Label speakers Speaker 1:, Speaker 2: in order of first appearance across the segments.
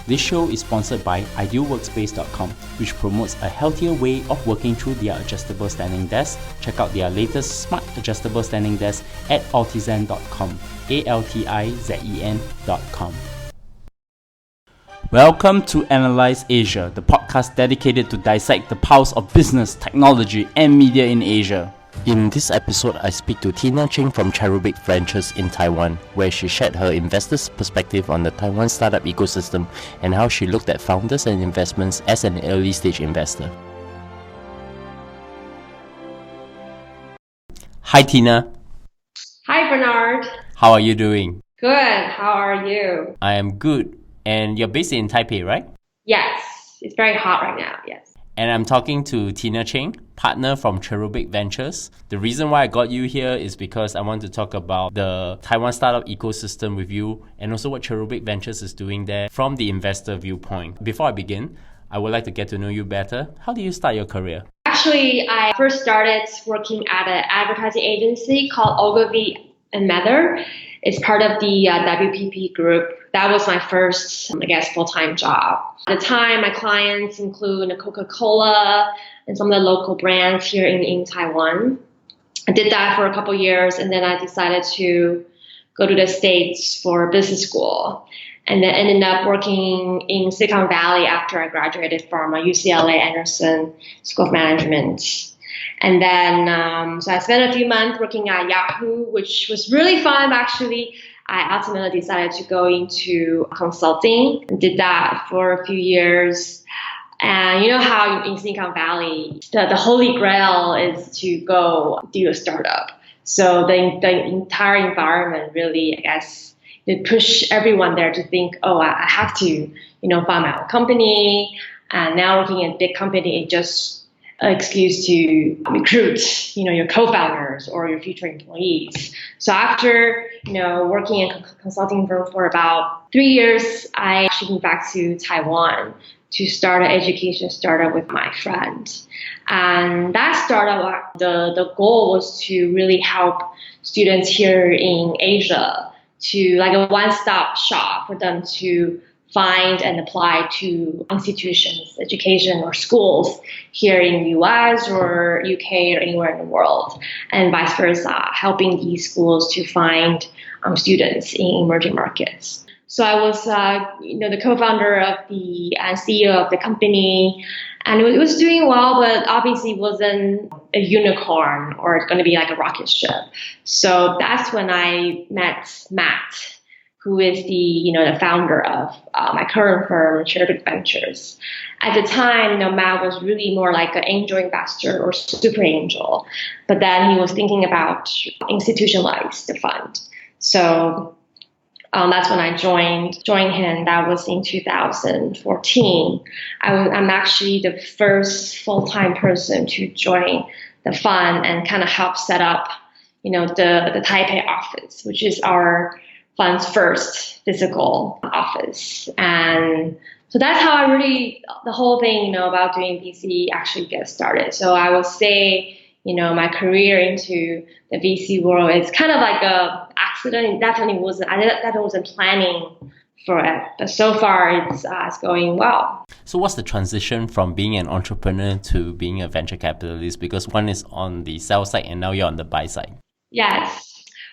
Speaker 1: This show is sponsored by idealworkspace.com, which promotes a healthier way of working through their adjustable standing desk. Check out their latest smart adjustable standing desk at altizen.com, altizen.com. Welcome to Analyse Asia, the podcast dedicated to dissect the pulse of business, technology, and media in Asia. In this episode, I speak to Cheng from Cherubic Ventures in Taiwan, where she shared her investor's perspective on the Taiwan startup ecosystem and how she looked at founders and investments as an early stage investor. Hi Tina.
Speaker 2: Hi Bernard.
Speaker 1: How are you doing?
Speaker 2: Good. How are you?
Speaker 1: I am good. And you're based in Taipei, right?
Speaker 2: Yes. It's very hot right now, yes.
Speaker 1: And I'm talking to Cheng, partner from Cherubic Ventures. The reason why I got you here is because I want to talk about the Taiwan startup ecosystem with you and also what Cherubic Ventures is doing there from the investor viewpoint. Before I begin, I would like to get to know you better. How did you start your career?
Speaker 2: Actually, I first started working at an advertising agency called Ogilvy and Mather. It's part of the WPP group. That was my first, full-time job. At the time, my clients include Coca-Cola and some of the local brands here in Taiwan. I did that for a couple years, and then I decided to go to the States for business school. And then ended up working in Silicon Valley after I graduated from UCLA Anderson School of Management. And then, so I spent a few months working at Yahoo, which was really fun, actually. I ultimately decided to go into consulting and did that for a few years. And you know how in Silicon Valley, the holy grail is to go do a startup. So the entire environment really, it pushed everyone there to think, I have to, find my own company. And now working in a big company, it just an excuse to recruit, your co-founders or your future employees. So after, working in a consulting firm for about 3 years, I actually moved back to Taiwan to start an education startup with my friend. And that startup, the goal was to really help students here in Asia to like a one-stop shop for them to find and apply to institutions, education or schools here in the US or UK or anywhere in the world, and vice versa, helping these schools to find students in emerging markets. So I was, the co-founder of the CEO of the company, and it was doing well, but obviously wasn't a unicorn or going to be like a rocket ship. So that's when I met Matt, who is the founder of my current firm, Cherubic Ventures. At the time, Matt was really more like an angel investor or super angel, but then he was thinking about institutionalize the fund. So that's when I joined him. That was in 2014. I'm actually the first full-time person to join the fund and kind of help set up, the Taipei office, which is our fund's first physical office. And so that's how the whole thing, about doing VC actually gets started. So I would say, my career into the VC world is kind of like a accident. It definitely wasn't planning for it, but so far it's going well.
Speaker 1: So what's the transition from being an entrepreneur to being a venture capitalist? Because one is on the sell side and now you're on the buy side.
Speaker 2: Yes.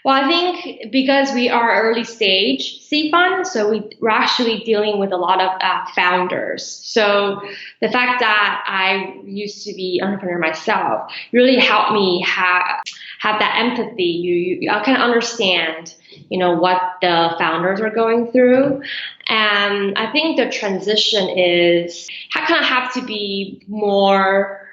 Speaker 2: Well, I think because we are early stage seed fund, so we're actually dealing with a lot of founders. So the fact that I used to be an entrepreneur myself really helped me have that empathy. You can understand, what the founders are going through. And I think the transition is kind of have to be more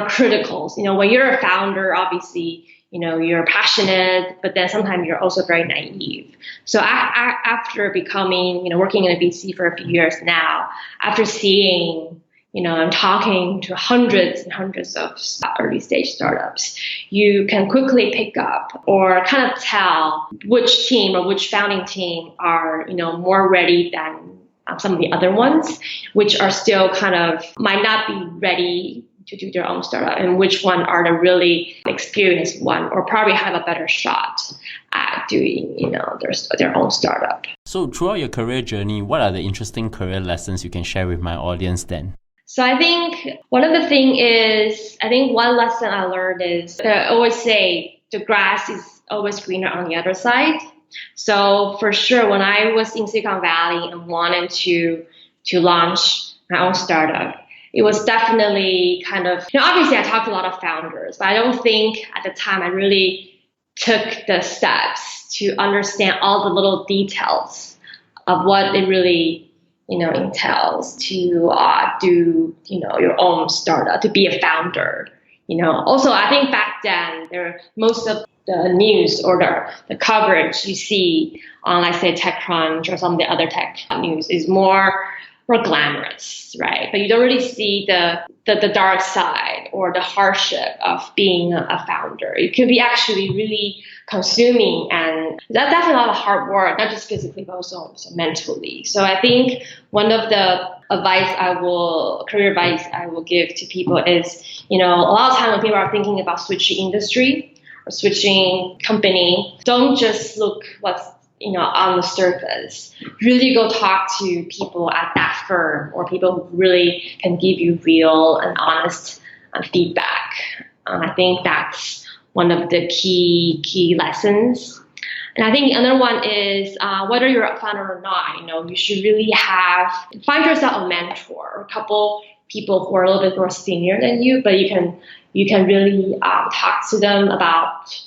Speaker 2: critical. When you're a founder, obviously, you're passionate, but then sometimes you're also very naive. So after becoming, working in a VC for a few years now, after seeing, I'm talking to hundreds and hundreds of early stage startups, you can quickly pick up or kind of tell which team or which founding team are, more ready than some of the other ones, which are still kind of might not be ready to do their own startup, and which one are the really experienced one, or probably have a better shot at doing, their own startup.
Speaker 1: So throughout your career journey, what are the interesting career lessons you can share with my audience then?
Speaker 2: So I think one of the thing is, one lesson I learned is I always say the grass is always greener on the other side. So for sure, when I was in Silicon Valley and wanted to launch my own startup, it was definitely kind of, obviously I talked to a lot of founders, but I don't think at the time I really took the steps to understand all the little details of what it really, entails to do, your own startup, to be a founder. Also I think back then most of the news or the coverage you see on, let's say, TechCrunch or some of the other tech news is more glamorous, right? But you don't really see the dark side or the hardship of being a founder. It could be actually really consuming, and that's definitely a lot of hard work, not just physically, but also mentally. So I think one of the career advice I will give to people is, a lot of time when people are thinking about switching industry or switching company, don't just look what's on the surface. Really go talk to people at that firm, or people who really can give you real and honest feedback. I think that's one of the key lessons. And I think another one is whether you're a founder or not, you should really find yourself a mentor, or a couple people who are a little bit more senior than you, but you can really talk to them about,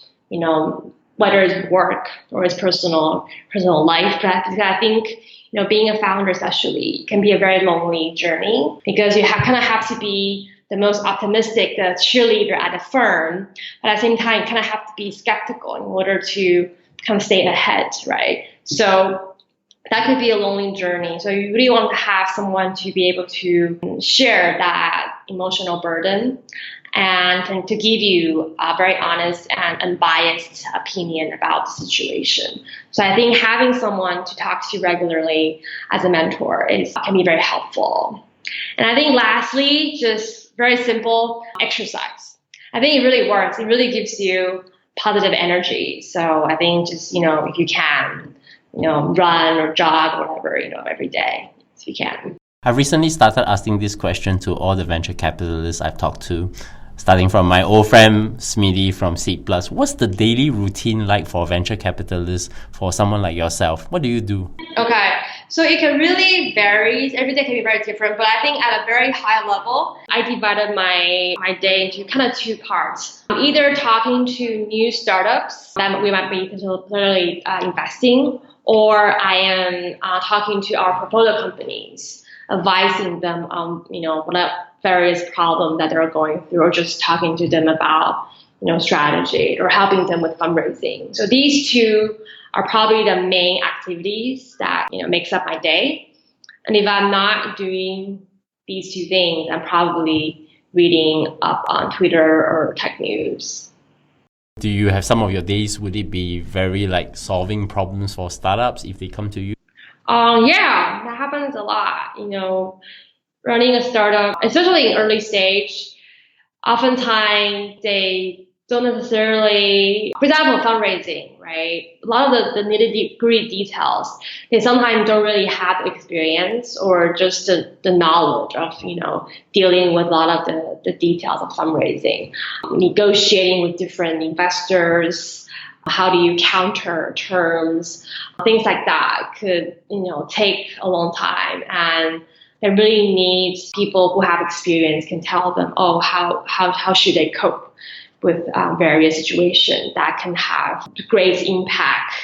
Speaker 2: whether it's work or it's personal life. Because I think, being a founder especially can be a very lonely journey, because you kind of have to be the most optimistic, the cheerleader at the firm, but at the same time, kind of have to be skeptical in order to kind of stay ahead, right? So that could be a lonely journey. So you really want to have someone to be able to share that emotional burden and to give you a very honest and unbiased opinion about the situation. So I think having someone to talk to regularly as a mentor can be very helpful. And I think lastly, just very simple exercise. I think it really works. It really gives you positive energy. So I think just, if you can, run or jog or whatever, every day if you can.
Speaker 1: I've recently started asking this question to all the venture capitalists I've talked to, starting from my old friend Smithy from Seed Plus. What's the daily routine like for venture capitalists, for someone like yourself? What do you do?
Speaker 2: Okay, so it can really vary. Every day can be very different, but I think at a very high level, I divided my day into kind of two parts. Either talking to new startups that we might be particularly investing, or I am talking to our portfolio companies, advising them on, what various problems that they're going through, or just talking to them about, strategy, or helping them with fundraising. So these two are probably the main activities that, makes up my day. And if I'm not doing these two things, I'm probably reading up on Twitter or tech news.
Speaker 1: Do you have some of your days, would it be very like solving problems for startups if they come to you?
Speaker 2: Yeah, that happens a lot. Running a startup, especially in early stage, oftentimes they don't necessarily, for example, fundraising, right? A lot of the nitty-gritty details, they sometimes don't really have experience or just the knowledge of, dealing with a lot of the details of fundraising, negotiating with different investors. How do you counter terms? Things like that could, take a long time, and they really need people who have experience can tell them, how should they cope with various situations that can have great impact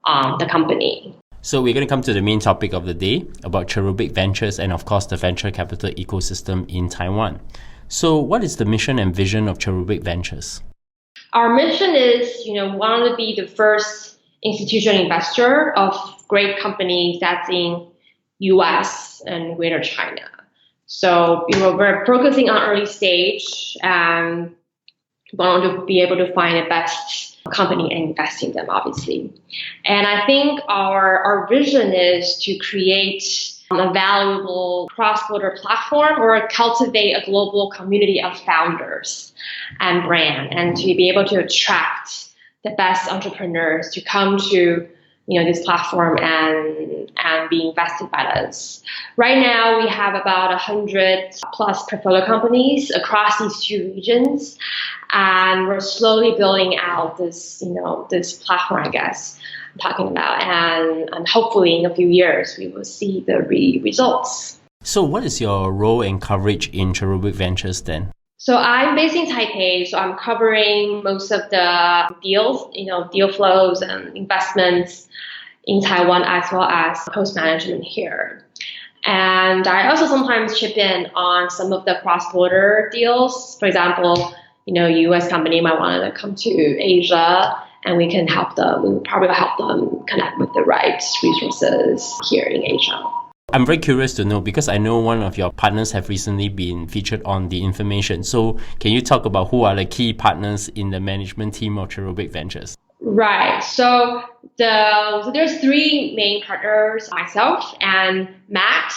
Speaker 2: on the company.
Speaker 1: So we're going to come to the main topic of the day about Cherubic Ventures and of course the venture capital ecosystem in Taiwan. So what is the mission and vision of Cherubic Ventures?
Speaker 2: Our mission is, we want to be the first institutional investor of great companies that's in US and Greater China. So, we're focusing on early stage and want to be able to find the best company and invest in them, obviously. And I think our vision is to create a valuable cross-border platform or cultivate a global community of founders and brand, and to be able to attract the best entrepreneurs to come to this platform and be invested by us. Right now, we have about 100 plus portfolio companies across these two regions, and we're slowly building out this platform, I guess, I'm talking about, and hopefully in a few years we will see the results.
Speaker 1: So, what is your role and coverage in Cherubic Ventures then?
Speaker 2: So I'm based in Taipei, so I'm covering most of the deals, deal flows and investments in Taiwan, as well as post-management here. And I also sometimes chip in on some of the cross-border deals. For example, US company might want to come to Asia, and we can help them. We will probably help them connect with the right resources here in Asia.
Speaker 1: I'm very curious to know, because I know one of your partners have recently been featured on The Information. So can you talk about who are the key partners in the management team of Cherubic Ventures?
Speaker 2: Right. So there's three main partners: myself and Matt.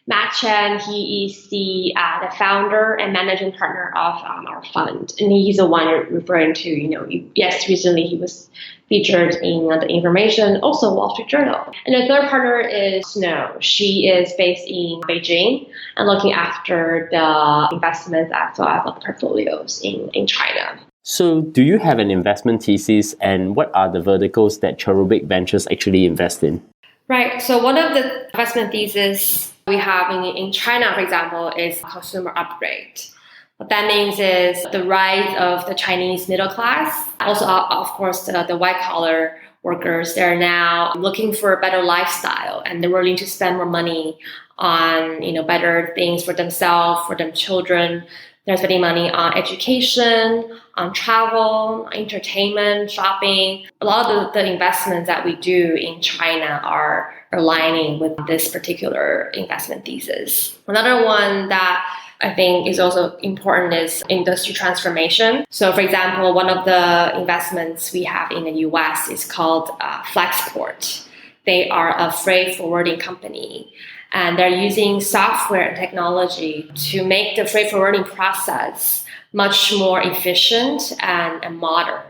Speaker 2: Matt Cheng, he is the founder and managing partner of our fund, and he's the one you're referring to. Yes, recently he was featured in The Information, also Wall Street Journal. And the third partner is Snow. She is based in Beijing and looking after the investments as well as the portfolios in China.
Speaker 1: So do you have an investment thesis, and what are the verticals that Cherubic Ventures actually invest in?
Speaker 2: Right. So one of the investment theses we have in China, for example, is consumer upgrade. What that means is the rise of the Chinese middle class. Also, of course, the white-collar workers, they're now looking for a better lifestyle, and they're willing to spend more money on better things for themselves, for their children. They're spending money on education, on travel, entertainment, shopping. A lot of the investments that we do in China are aligning with this particular investment thesis. Another one that I think is also important is industry transformation. So, for example, one of the investments we have in the US is called Flexport. They are a freight forwarding company, and they're using software and technology to make the freight forwarding process much more efficient and modern.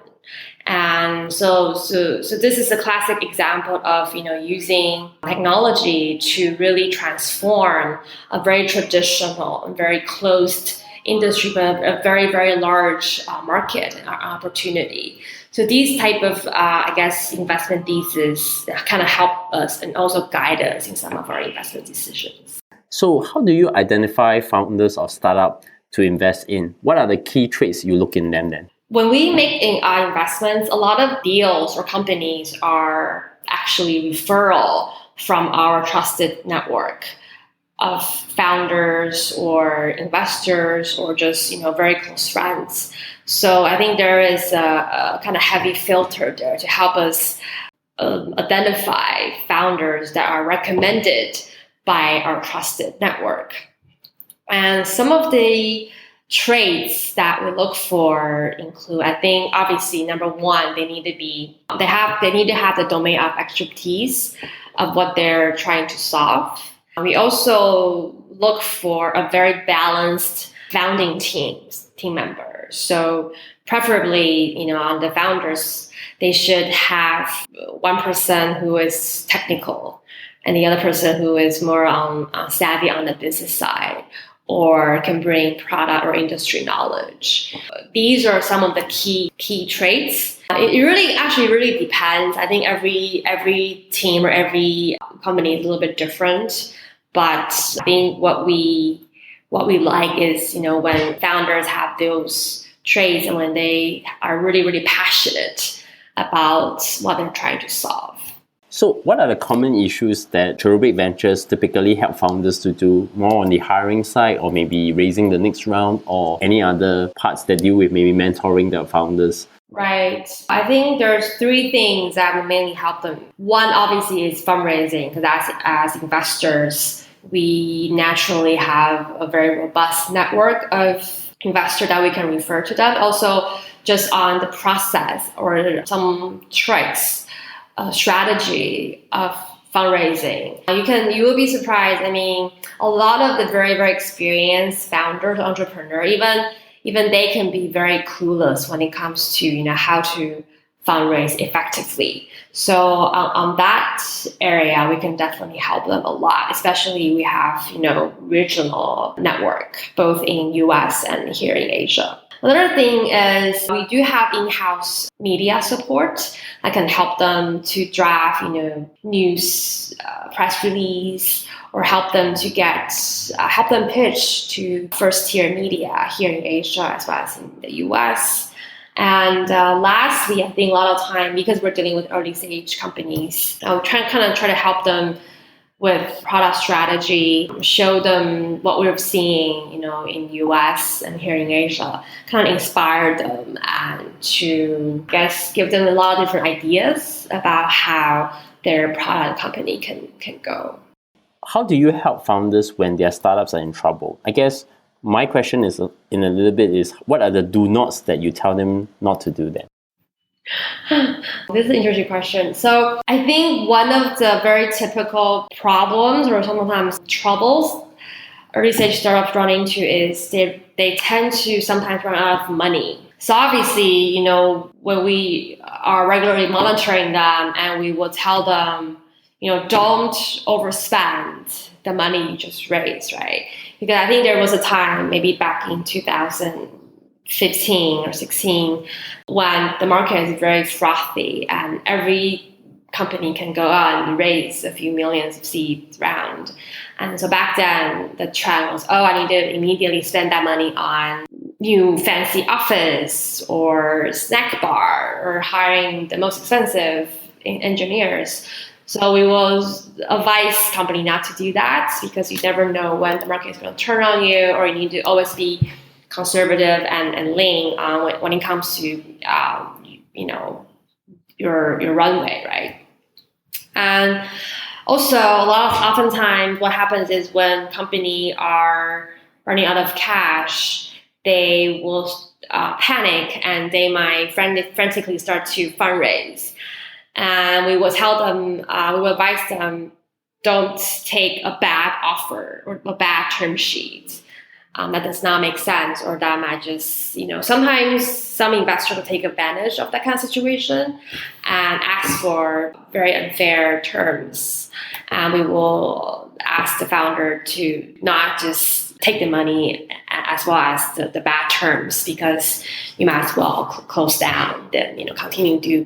Speaker 2: And so this is a classic example of using technology to really transform a very traditional and very closed industry, but a very, very large market and opportunity. So these type of, investment theses kind of help us and also guide us in some of our investment decisions.
Speaker 1: So how do you identify founders of startup to invest in? What are the key traits you look in them then?
Speaker 2: When we make our investments, a lot of deals or companies are actually referral from our trusted network of founders or investors or just very close friends. So I think there is a kind of heavy filter there to help us identify founders that are recommended by our trusted network. And some of the traits that we look for include, I think, obviously, number one, they need to have the domain of expertise of what they're trying to solve. We also look for a very balanced founding team members. So preferably, on the founders, they should have one person who is technical and the other person who is more savvy on the business side, or can bring product or industry knowledge. These are some of the key traits. It really depends. I think every team or every company is a little bit different. But I think what we like is when founders have those traits and when they are really, really passionate about what they're trying to solve.
Speaker 1: So what are the common issues that Cherubic Ventures typically help founders to do, more on the hiring side, or maybe raising the next round, or any other parts that deal with maybe mentoring the founders?
Speaker 2: Right. I think there's three things that will mainly help them. One, obviously, is fundraising, because as investors, we naturally have a very robust network of investors that we can refer to them. Also, just on the process or some tricks, strategy of fundraising. You will be surprised. I mean, a lot of the very, very experienced founders, entrepreneurs, even they can be very clueless when it comes to, how to fundraise effectively. So on that area, we can definitely help them a lot, especially we have, regional network, both in US and here in Asia. Another thing is we do have in-house media support that can help them to draft, news, press release, or help them pitch to first-tier media here in Asia as well as in the US. And lastly, I think a lot of time, because we're dealing with early-stage companies, I'll try to help them with product strategy, show them what we're seeing, in US and here in Asia, kind of inspire them and to, give them a lot of different ideas about how their product company can go.
Speaker 1: How do you help founders when their startups are in trouble? I guess my question is, what are the do-nots that you tell them not to do then?
Speaker 2: This is an interesting question. So I think one of the very typical problems or sometimes troubles early stage startups run into is they tend to sometimes run out of money. So obviously, when we are regularly monitoring them and we will tell them, don't overspend the money you just raised, right? Because I think there was a time, maybe back in 2015 or 16, when the market is very frothy and every company can go out and raise a few millions of seed round. And so back then, the trend was, I need to immediately spend that money on new fancy office or snack bar or hiring the most expensive engineers. So we will advise company not to do that because you never know when the market is going to turn on you, or you need to always be conservative and lean when it comes to your runway, right? And also, oftentimes what happens is when companies are running out of cash, they will panic and they might frantically start to fundraise. And we will tell them, we will advise them, don't take a bad offer or a bad term sheet. That does not make sense, or that might just, sometimes some investors will take advantage of that kind of situation and ask for very unfair terms. And we will ask the founder to not just take the money as well as the bad terms, because you might as well close down than, continue to,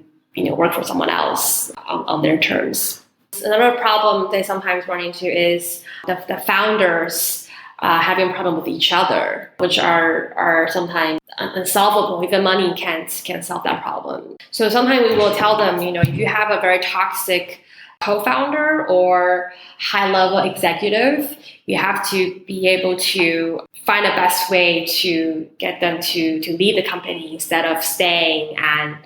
Speaker 2: work for someone else on their terms. Another problem they sometimes run into is the founders having a problem with each other, which are sometimes unsolvable. Even money can't solve that problem. So sometimes we will tell them, if you have a very toxic co-founder or high-level executive, you have to be able to find the best way to get them to lead the company instead of staying and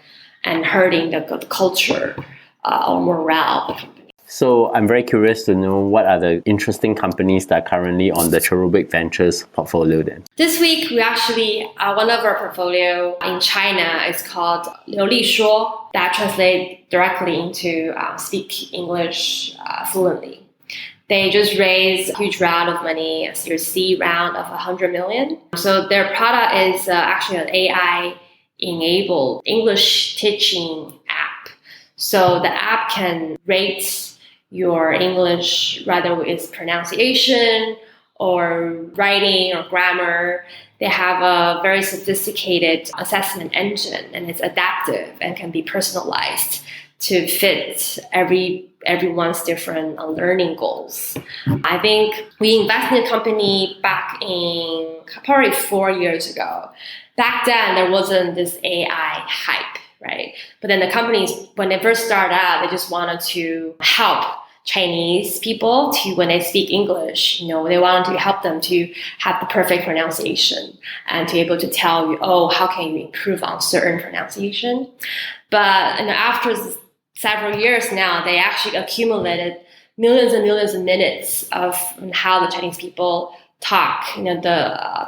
Speaker 2: hurting the culture or morale of the company.
Speaker 1: So I'm very curious to know what are the interesting companies that are currently on the Cherubic Ventures portfolio then.
Speaker 2: This week, we actually, one of our portfolio in China is called 流利说, that translates directly into speak English fluently. They just raised a huge round of money, a Series C round of 100 million. So their product is actually an AI-enabled English teaching app. So the app can rate your English, whether it's pronunciation or writing or grammar. They have a very sophisticated assessment engine, and it's adaptive and can be personalized to fit everyone's different learning goals. I think we invested in a company back in probably 4 years ago. Back then, there wasn't this AI hype, right? But then the companies, when they first started out, they just wanted to help Chinese people to, when they speak English, they wanted to help them to have the perfect pronunciation and to be able to tell you, how can you improve on certain pronunciation? But after several years now, they actually accumulated millions and millions of minutes of how the Chinese people talk,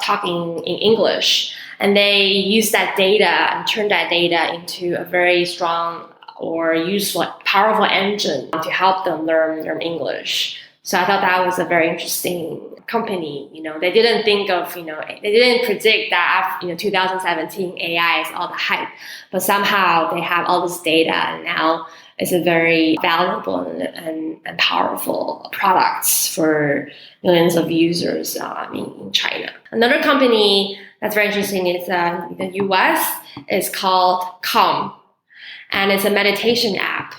Speaker 2: talking in English. And they use that data and turn that data into a very strong or use like powerful engine to help them learn English. So I thought that was a very interesting company. They didn't think of, they didn't predict that after, 2017 AI is all the hype, but somehow they have all this data, and now it's a very valuable and powerful products for millions of users in China. Another company that's very interesting is in the US. It's called Calm, and it's a meditation app.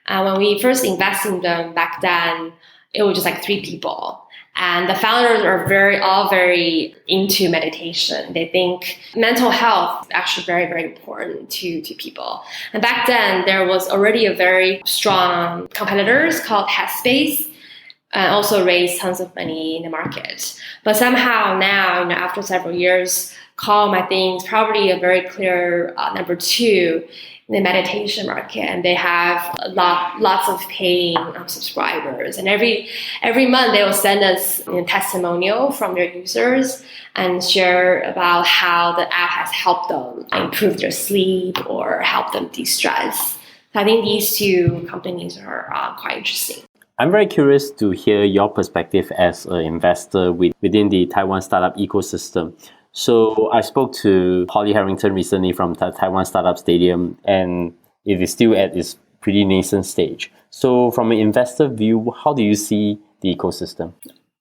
Speaker 2: When we first invested in them back then, it was just like 3 people. And the founders are all very into meditation. They think mental health is actually very, very important to people. And back then, there was already a very strong competitors called Headspace, and also raised tons of money in the market. But somehow now, after several years, Calm, I think, is probably a very clear number 2 in the meditation market, and they have lots of paying subscribers. And every month they will send us a testimonial from their users and share about how the app has helped them improve their sleep or help them de-stress. So I think these 2 companies are quite interesting.
Speaker 1: I'm very curious to hear your perspective as an investor within the Taiwan startup ecosystem. So I spoke to Holly Harrington recently from Taiwan Startup Stadium, and it is still at its pretty nascent stage. So from an investor view, how do you see the ecosystem?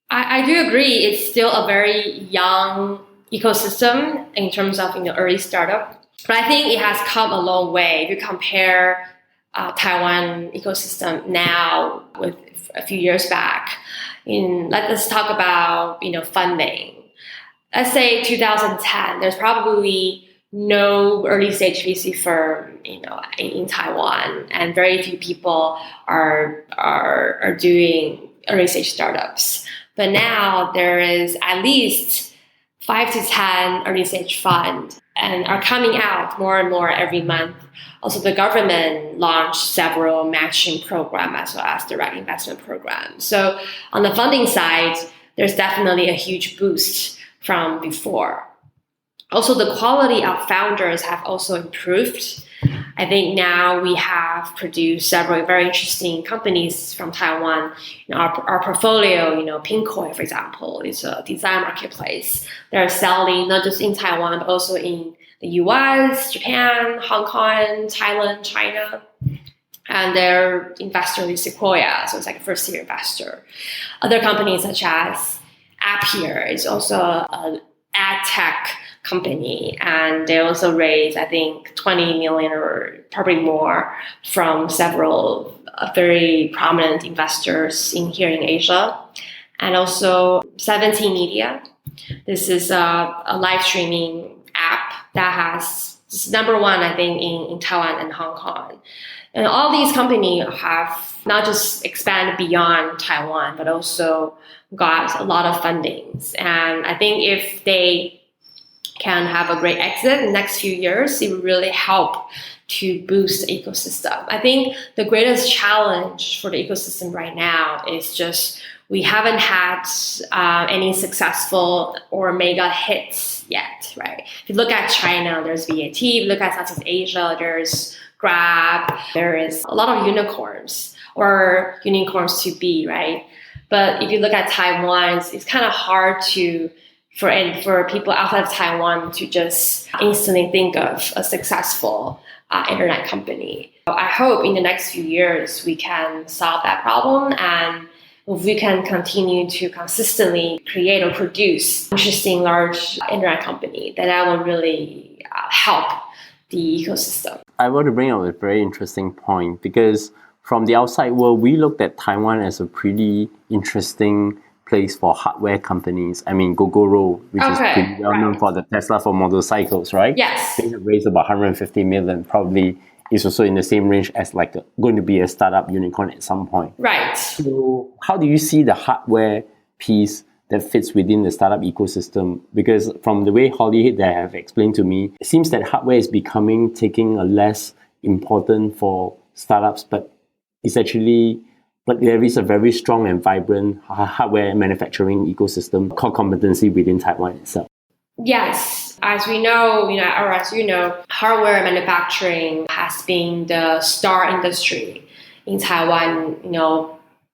Speaker 2: I do agree. It's still a very young ecosystem in terms of early startup. But I think it has come a long way. If you compare Taiwan ecosystem now with a few years back, let's talk about funding. Let's say 2010, there's probably no early stage VC firm, in Taiwan, and very few people are doing early stage startups. But now there is at least 5 to 10 early stage funds and are coming out more and more every month. Also, the government launched several matching programs as well as direct investment programs. So on the funding side, there's definitely a huge boost from before. Also, the quality of founders have also improved. I think now we have produced several very interesting companies from Taiwan. Our portfolio, Pinkoi, for example, is a design marketplace. They're selling not just in Taiwan, but also in the US, Japan, Hong Kong, Thailand, China. And their investor is Sequoia, so it's like a first-year investor. Other companies such as Appier is also an ad tech company, and they also raised, I think, 20 million or probably more from several very prominent investors here in Asia. And also 17 Media. This is a live streaming app that is number 1, I think, in Taiwan and Hong Kong. And all these companies have not just expanded beyond Taiwan, but also got a lot of fundings. And I think if they can have a great exit in the next few years, it will really help to boost the ecosystem. I think the greatest challenge for the ecosystem right now is just we haven't had any successful or mega hits yet, right? If you look at China, there's VAT. If you look at Southeast Asia, there's Grab. There is a lot of unicorns or unicorns to be, right? But if you look at Taiwan, it's kind of hard for people outside of Taiwan to just instantly think of a successful internet company. I hope in the next few years we can solve that problem, and if we can continue to consistently create or produce interesting large internet company, then that will really help the ecosystem.
Speaker 1: I want to bring up a very interesting point, because from the outside world, we looked at Taiwan as a pretty interesting place for hardware companies. I mean, Gogoro, which is pretty well known for the Tesla for motorcycles, right?
Speaker 2: Yes.
Speaker 1: They have raised about 150 million, probably is also in the same range as going to be a startup unicorn at some point.
Speaker 2: Right.
Speaker 1: So how do you see the hardware piece that fits within the startup ecosystem? Because from the way Holly they have explained to me, it seems that hardware is taking a less important for startups, but there is a very strong and vibrant hardware manufacturing ecosystem, core competency within Taiwan itself.
Speaker 2: Yes, as we know, or as you know, hardware manufacturing has been the star industry in Taiwan,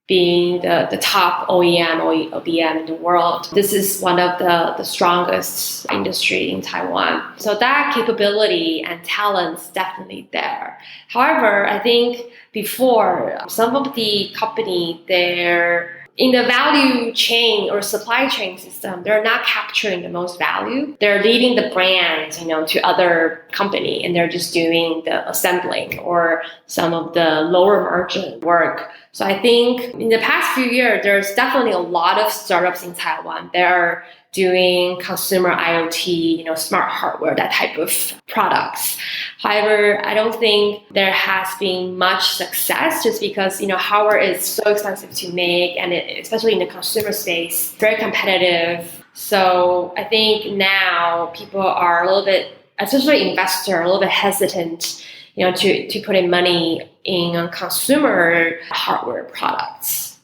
Speaker 2: being the top OEM or ODM in the world. This is one of the strongest industry in Taiwan. So that capability and talent's definitely there. However, I think before, some of the company, they're in the value chain or supply chain system, they're not capturing the most value. They're leaving the brand, to other company, and they're just doing the assembling or some of the lower margin work. So I think in the past few years, there's definitely a lot of startups in Taiwan. They're doing consumer IoT, smart hardware, that type of products. However, I don't think there has been much success just because, hardware is so expensive to make, and especially in the consumer space, very competitive. So I think now people are a little bit, especially investors, a little bit hesitant, to put in money in consumer hardware products.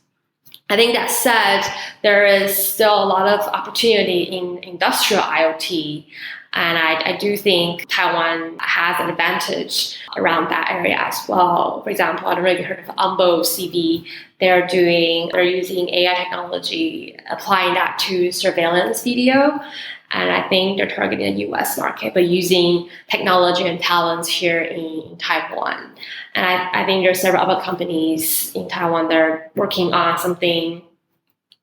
Speaker 2: I think that said, there is still a lot of opportunity in industrial IoT. And I do think Taiwan has an advantage around that area as well. For example, I don't know if you heard of Umbo CV. They're using AI technology, applying that to surveillance video. And I think they're targeting the US market, but using technology and talents here in Taiwan. And I think there are several other companies in Taiwan that are working on something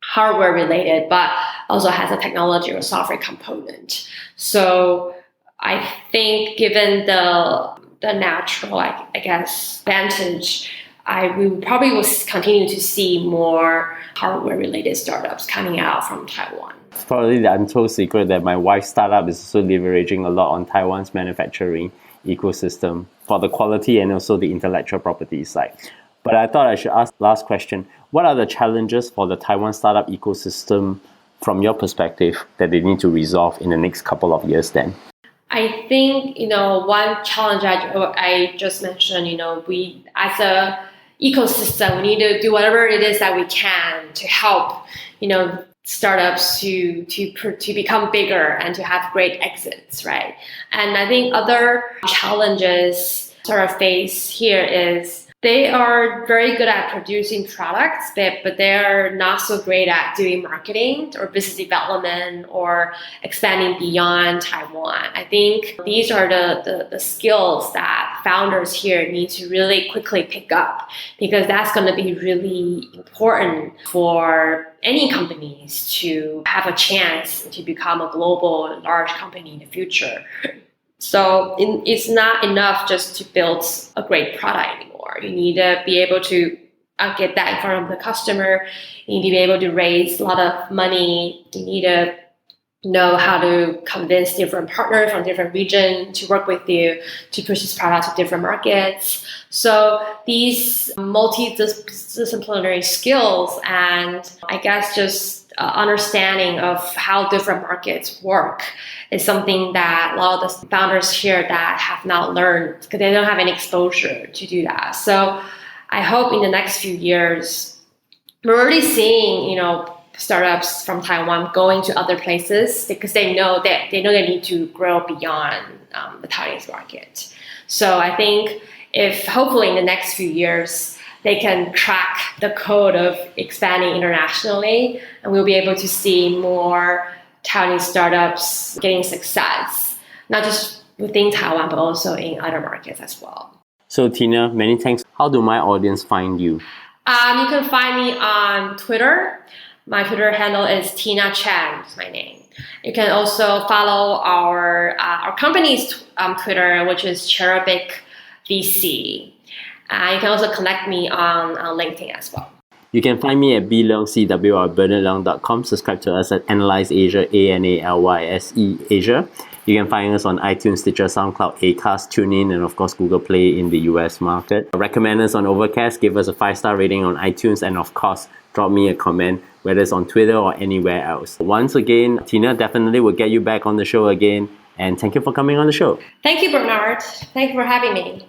Speaker 2: hardware related, but also has a technology or software component. So I think given the natural, I guess, advantage, we probably will continue to see more hardware related startups coming out from Taiwan.
Speaker 1: It's probably the untold secret that my wife's startup is also leveraging a lot on Taiwan's manufacturing ecosystem for the quality and also the intellectual property side. But I thought I should ask the last question. What are the challenges for the Taiwan startup ecosystem from your perspective that they need to resolve in the next couple of years then?
Speaker 2: I think, one challenge I just mentioned, we as a ecosystem, we need to do whatever it is that we can to help, startups to become bigger and to have great exits, right? And I think other challenges sort of face here is they are very good at producing products, but they're not so great at doing marketing or business development or expanding beyond Taiwan. I think these are the skills that founders here need to really quickly pick up, because that's going to be really important for any companies to have a chance to become a global large company in the future. So it's not enough just to build a great product anymore. You need to be able to get that in front of the customer. You need to be able to raise a lot of money. You need to know how to convince different partners from different regions to work with you to push this product to different markets. So these multidisciplinary skills and I guess just understanding of how different markets work is something that a lot of the founders here that have not learned because they don't have any exposure to do that. So I hope in the next few years, we're already seeing, startups from Taiwan going to other places because they know they need to grow beyond the Taiwanese market. So I think if hopefully in the next few years, they can crack the code of expanding internationally, and we'll be able to see more Taiwanese startups getting success, not just within Taiwan, but also in other markets as well.
Speaker 1: So Tina, many thanks. How do my audience find you?
Speaker 2: You can find me on Twitter. My Twitter handle is Tina Cheng, is my name. You can also follow our company's Twitter, which is Cherubic VC. You can also connect me on LinkedIn as well.
Speaker 1: You can find me at bleung.com. Subscribe to us at Analyse Asia, ANALYSE Asia. You can find us on iTunes, Stitcher, SoundCloud, Acast, TuneIn, and of course Google Play in the US market. Recommend us on Overcast, give us a 5-star rating on iTunes, and of course, drop me a comment, whether it's on Twitter or anywhere else. Once again, Tina definitely will get you back on the show again, and thank you for coming on the show.
Speaker 2: Thank you, Bernard. Thank you for having me.